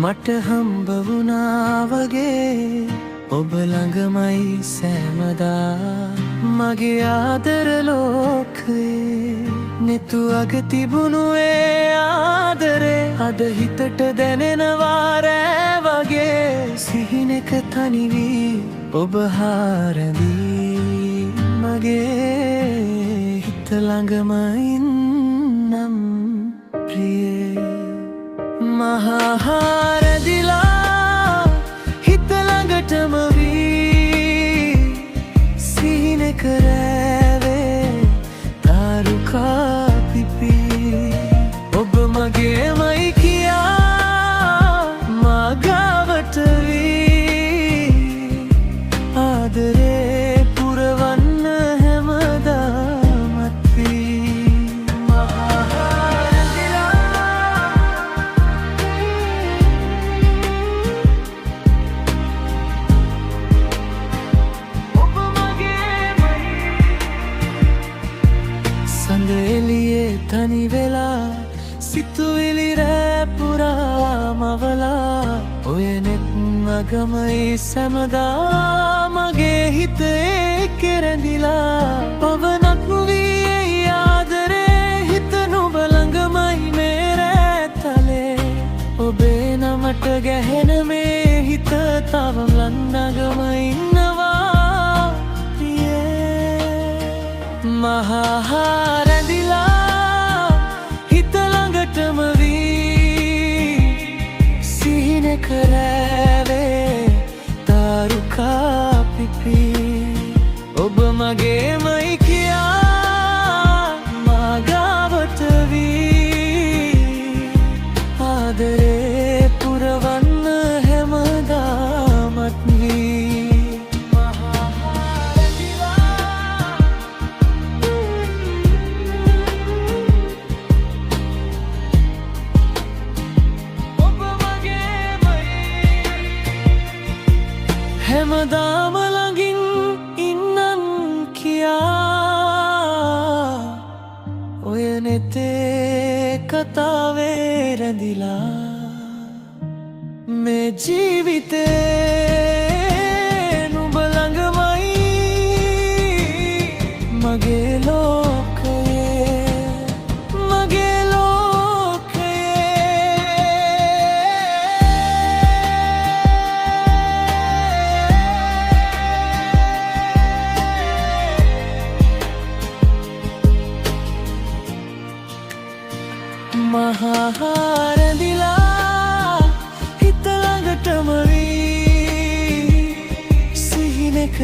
මට හම්බ වුණා වගේ ඔබ ළඟමයි සෑමදා මගේ ආදර ලෝකයේ නෙතු අග තිබුණු ඒ ආදරේ අද හිතට දැනෙනවා රෑ වගේ සිහිනෙක තනි වී ඔබ හාරදී මගේ හිත ළඟම ඉන්නම් ප්‍රියේ මහහාරදිලා හිත ළඟටම වී සිහිනෙක රෑවේ තාරුකා පිපි ඔබ මගේමයි කියා මගාවට වී ආදරේ පුරවන්න හැමදාමත් වී සඳ එළියේ තනි වෙලා සිතුවිලි රෑ පුරා මවලා ඔය නෙත් මගමයි සැමදා මගේ හිතේ කෙරැඳිලා පවනක් වී ඒ ආදරේ හිත නුඹ ළඟමයි මේ රෑතලේ ඔබේ නමට ගැහෙන මේ හිත තවම ළඟම ඉන්නවා මහහාරදිලා හිත ළඟටම වී සිහිනෙක රෑවේ තාරුකා පිපි ඔබ මගේමයි කියා මගාවට වී ආදරේ පුරවන්න හැමදාමත් වී හැමදාම ළඟින් ඉන්නන් කියා ඔය නෙතේ කතාවේ රැඳිලා මේ ජීවිතේ නුඹ ළඟමයි මගේ ලෝකයේ මගේ මහහාරදිලා හිත ළඟටම වී සිහිනෙක